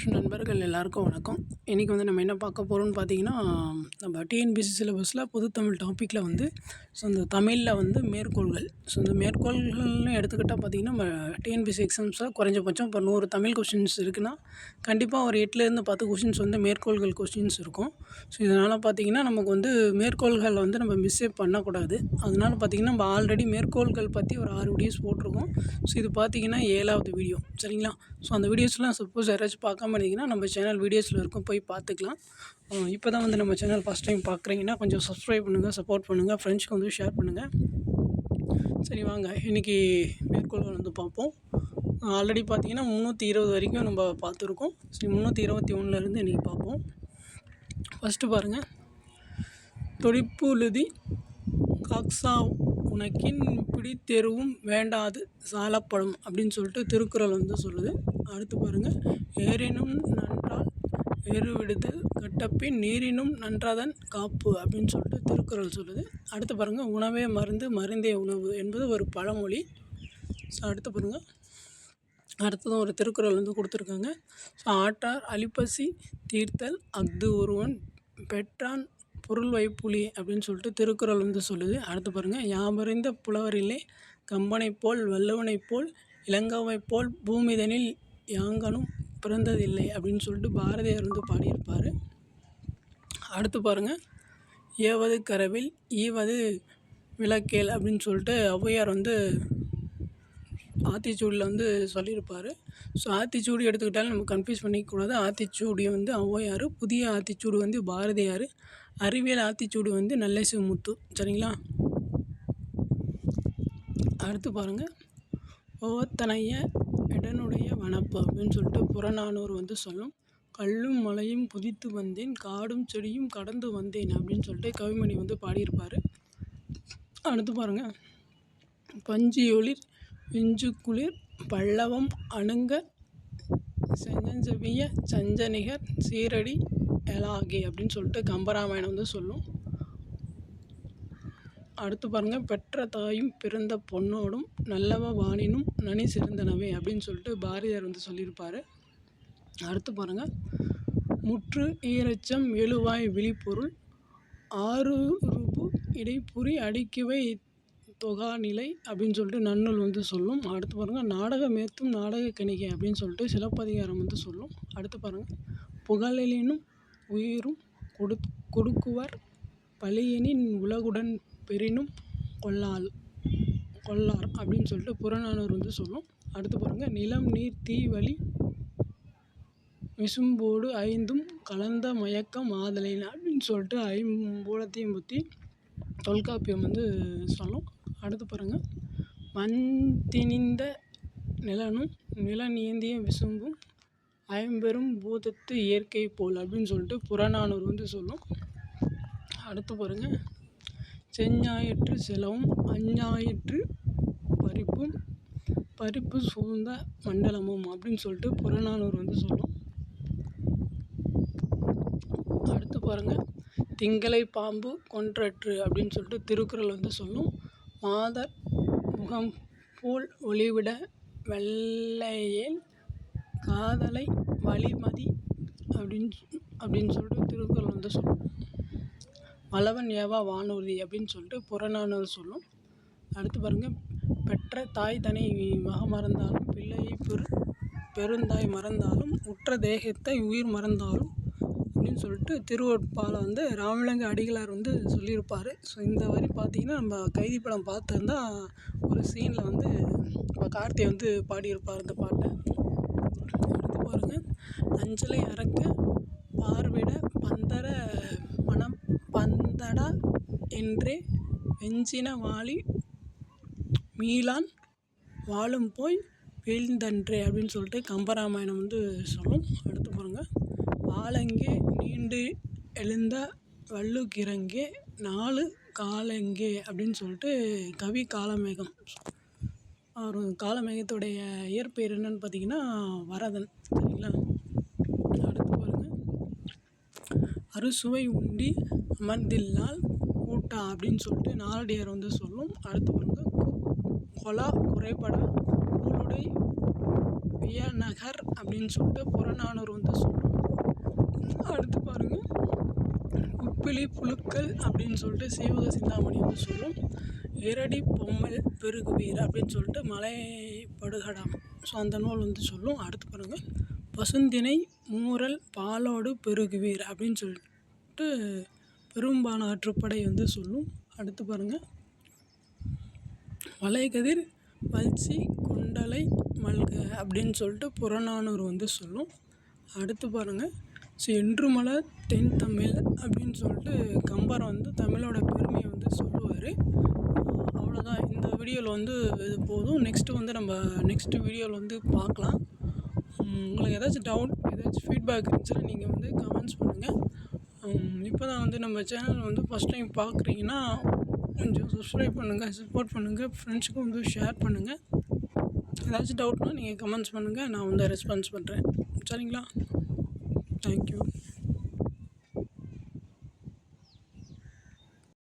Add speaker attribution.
Speaker 1: நண்பர்கள் எல்லாருக்கும் வணக்கம். இன்றைக்கி நம்ம என்ன பார்க்க போகிறோம்னு பார்த்தீங்கன்னா, நம்ம டிஎன்பிஎஸ்சி சிலபஸில் பொதுத்தமிழ் டாப்பிக்கில் இந்த தமிழில் மேற்கோள்கள். இந்த மேற்கோள்கள்னு எடுத்துக்கிட்டால் பார்த்தீங்கன்னா, நம்ம டிஎன்பிஎஸ்சி எக்ஸாம்ஸில் குறைஞ்சபட்சம் இப்போ 100 தமிழ் கொஷின்ஸ் இருக்குன்னா, கண்டிப்பாக ஒரு 8லேருந்து 10 கொஷின்ஸ் மேற்கோள்கள் கொஷின்ஸ் இருக்கும். இதனால் பார்த்தீங்கன்னா, நமக்கு மேற்கோள்கள் நம்ம மிஸ்ஸே பண்ணக்கூடாது. அதனால பார்த்தீங்கன்னா, நம்ம ஆல்ரெடி மேற்கோள்கள் பற்றி ஒரு 6 வீடியோஸ் போட்டிருக்கோம். இது பார்த்தீங்கன்னா 7வது வீடியோ, சரிங்களா? அந்த வீடியோஸ்லாம் சப்போஸ் யாராச்சும் பார்க்காம இருந்தீங்கன்னா நம்ம சேனல் வீடியோஸில் இருக்கும், போய் பார்த்துக்கலாம். இப்போ தான் நம்ம சேனல் ஃபஸ்ட் டைம் பார்க்குறீங்கன்னா கொஞ்சம் சப்ஸ்கிரைப் பண்ணுங்கள், சப்போர்ட் பண்ணுங்கள், ஃப்ரெண்ட்ஸ்க்கு ஷேர் பண்ணுங்கள். சரி வாங்க, இன்றைக்கி மேற்கோள்கள் பார்ப்போம். ஆல்ரெடி பார்த்தீங்கன்னா 320 வரைக்கும் நம்ம பார்த்துருக்கோம். சரி, 321லேருந்து இன்றைக்கி பார்ப்போம். ஃபஸ்ட்டு பாருங்கள். தொடிப்புழுதி காக்ஸா உனக்கின் பிடித்தெருவும் வேண்டாது சாலப்படும் அப்படின்னு சொல்லிட்டு திருக்குறள் சொல்லுது. அடுத்து பாருங்கள். ஏறினும் நன்றால் ஏறுவிடுதல் கட்டப்பின் நீரினும் நன்றாதன் காப்பு அப்படின்னு சொல்லிட்டு திருக்குறள் சொல்லுது. அடுத்து பாருங்கள். உணவே மருந்து மருந்தே உணவு என்பது ஒரு பழமொழி. அடுத்து பாருங்கள். அடுத்ததும் ஒரு திருக்குறள் கொடுத்துருக்காங்க. ஆற்றார் அழிப்பசி தீர்த்தல் அஃது ஒருவன் பெற்றான் பொருள் வைப்புலி அப்படின்னு சொல்லிட்டு திருக்குறள் சொல்லுது. அடுத்து பாருங்கள். யாமறிந்த புலவரிலே கம்பனை போல் வள்ளுவனை போல் இளங்கோவை போல் பூமிதனில் யாங்கனும் பிறந்ததில்லை அப்படின்னு சொல்லிட்டு பாரதியார் பாடியிருப்பார். அடுத்து பாருங்கள். ஏவது கரவில் ஈவது விளக்கேல் அப்படின்னு சொல்லிட்டு ஔவையார் ஆத்திச்சூடியில் சொல்லியிருப்பார். ஆத்திச்சூடி எடுத்துக்கிட்டாலும் நம்ம கன்ஃபியூஸ் பண்ணிக்கக்கூடாது. ஆத்திச்சூடி ஔவையார், புதிய ஆத்திச்சூடி பாரதியார், அறிவியல் ஆத்திச்சூடி நல்லசிவமுத்து, சரிங்களா? அடுத்து பாருங்கள். ஓவத்தனைய இடனுடைய வனப்பு அப்படின்னு சொல்லிட்டு புறநானூறு சொல்லும். கல்லும் மலையும் குதித்து வந்தேன், காடும் செடியும் கடந்து வந்தேன் அப்படின்னு சொல்லிட்டு கவிமணி பாடியிருப்பார். அடுத்து பாருங்கள். பஞ்சியொளிர் விஞ்சு குளிர் பல்லவம் அணுங்க செஞ்சவிய சஞ்சனிகர் சீரடி எலாகே அப்படின்னு சொல்லிட்டு கம்பராமாயணம் சொல்லும். அடுத்து பாருங்கள். பெற்ற தாயும் பிறந்த பொண்ணோடும் நல்லவ வாணினும் நனி சிறந்தனவே அப்படின்னு சொல்லிட்டு பாரதியார் சொல்லியிருப்பார். அடுத்து பாருங்கள். முற்று ஈரச்சம் எழுவாய் விழிப்பொருள் ஆறுருபு இடைப்புரி அடுக்கிவை தொகாநிலை அப்படின்னு சொல்லிட்டு நன்னூல் சொல்லும். அடுத்து பாருங்கள். நாடகமேத்தும் நாடக கணிகை அப்படின்னு சொல்லிட்டு சிலப்பதிகாரம் சொல்லும். அடுத்து பாருங்கள். புகழெனினும் உயிரும் கொடுக்குவர் பழியெனின் உலகுடன் பெரினும் கொள்ளார் அப்படின்னு சொல்லிட்டு புறநானூறு சொல்லும். அடுத்து பாருங்கள். நிலம் நீர் தீ வழி விசும்போடு ஐந்தும் கலந்த மயக்கம் ஆதலின் அப்படின்னு சொல்லிட்டு ஐம்பூலத்தையும் பற்றி தொல்காப்பியம் சொல்லும். அடுத்து பாருங்கள். மண்திணிந்த நிலனும் நிலநீந்திய விசும்பும் ஐம்பெரும் பூதத்து இயற்கை போல் அப்படின்னு சொல்லிட்டு புறநானூறு சொல்லும். அடுத்து பாருங்கள். செஞ்ஞாயிற்று செலவும் அஞ்ஞாயிற்று பறிப்பு சூழ்ந்த மண்டலமும் அப்படின்னு சொல்லிட்டு புறநானூறு சொல்லும். அடுத்து பாருங்கள். திங்களை பாம்பு கொன்றற்று அப்படின்னு சொல்லிட்டு திருக்குறள் சொல்லும். மாதர் முகம் போல் ஒளிவிட வெள்ளையேல் காதலை வழிமதி அப்படின்னு சொல்லிட்டு திருக்குறள் சொல்லும். வளவன் ஏவா வானூர்தி அப்படின்னு சொல்லிட்டு புறநானூறு சொல்லும். அடுத்து பாருங்கள். பெற்ற தாய் தன்னை மக மறந்தாலும் பிள்ளையை பெருந்தாய் மறந்தாலும் உற்ற தேகத்தை உயிர் மறந்தாலும் அப்படின்னு சொல்லிட்டு திருவொற்பால ராமலிங்க அடிகளார் சொல்லியிருப்பார். இந்த வரி பார்த்திங்கன்னா நம்ம கைதி படம் பார்த்துருந்தா ஒரு சீனில் நம்ம கார்த்தியை பாடியிருப்பார் இந்த பாட்டை. அடுத்து பாருங்கள். அஞ்சலை அறக்க பார்விட பந்தர மனம் பந்தடா என்றே வெஞ்சின வாளி மீளான் வாழும் போய் வீழ்ந்தன்றே அப்படின்னு சொல்லிட்டு கம்பராமாயணம் சொல்லும். அடுத்து பாருங்கள். ஆலங்கே நீண்டு எழுந்த வள்ளுகிறங்கே நாலு காலங்கே அப்படின்னு சொல்லிட்டு கவி காலமேகம். அவர் காலமேகத்துடைய இயற்பெயர் என்னன்னு பார்த்தீங்கன்னா வரதன், சரிங்களா? அடுத்து பாருங்கள். அறுசுவை உண்டி அமர்ந்தில்லால் கூட்டா அப்படின்னு சொல்லிட்டு நாலடியார் சொல்லும். அடுத்து பாருங்கள். கொலா குறைபடா கூழுடை வியநகர் அப்படின்னு சொல்லிட்டு புறநானூறு வந்து சொல்லும். அடுத்து பாருங்கள், உப்பிலி புழுக்கள் அப்படின்னு சொல்லிட்டு சீவக சிந்தாமணி வந்து சொல்லும். இரடி பொம்மல் பெருகுவீர் அப்படின்னு சொல்லிட்டு மலைப்படுகடாம், ஸோ அந்த நூல் வந்து சொல்லும். அடுத்து பாருங்கள், பசுந்தினை மூரல் பாலோடு பெருகுவீர் அப்படின்னு சொல்லிட்டு பெரும்பான ஆற்றுப்படை வந்து சொல்லும். அடுத்து பாருங்கள், வளைகதிர் வல்சி கொண்டலை மல்க அப்படின்னு சொல்லிட்டு புறநானூறு வந்து சொல்லும். அடுத்து பாருங்கள், ஸோ என்றுமல தென் தமிழ் அப்படின்னு சொல்லிட்டு கம்பர் வந்து தமிழோட பெருமையை வந்து சொல்லுவார். அவ்வளோதான், இந்த வீடியோவில் வந்து இது போதும். நம்ம நெக்ஸ்ட் வீடியோவில் வந்து பார்க்கலாம். உங்களுக்கு ஏதாச்சும் டவுட், ஏதாச்சும் ஃபீட்பேக் இருந்துச்சுன்னா நீங்கள் வந்து கமெண்ட்ஸ் பண்ணுங்கள். இப்போ தான் வந்து நம்ம சேனல் வந்து ஃபஸ்ட் டைம் பார்க்குறீங்கன்னா கொஞ்சம் சப்ஸ்கிரைப் பண்ணுங்கள், சப்போர்ட் பண்ணுங்கள், ஃப்ரெண்ட்ஸுக்கும் வந்து ஷேர் பண்ணுங்கள். ஏதாச்சும் டவுட்னால் நீங்கள் கமெண்ட்ஸ் பண்ணுங்கள், நான் வந்து ரெஸ்பான்ஸ் பண்ணுறேன். சரிங்களா? தேங்க்யூ.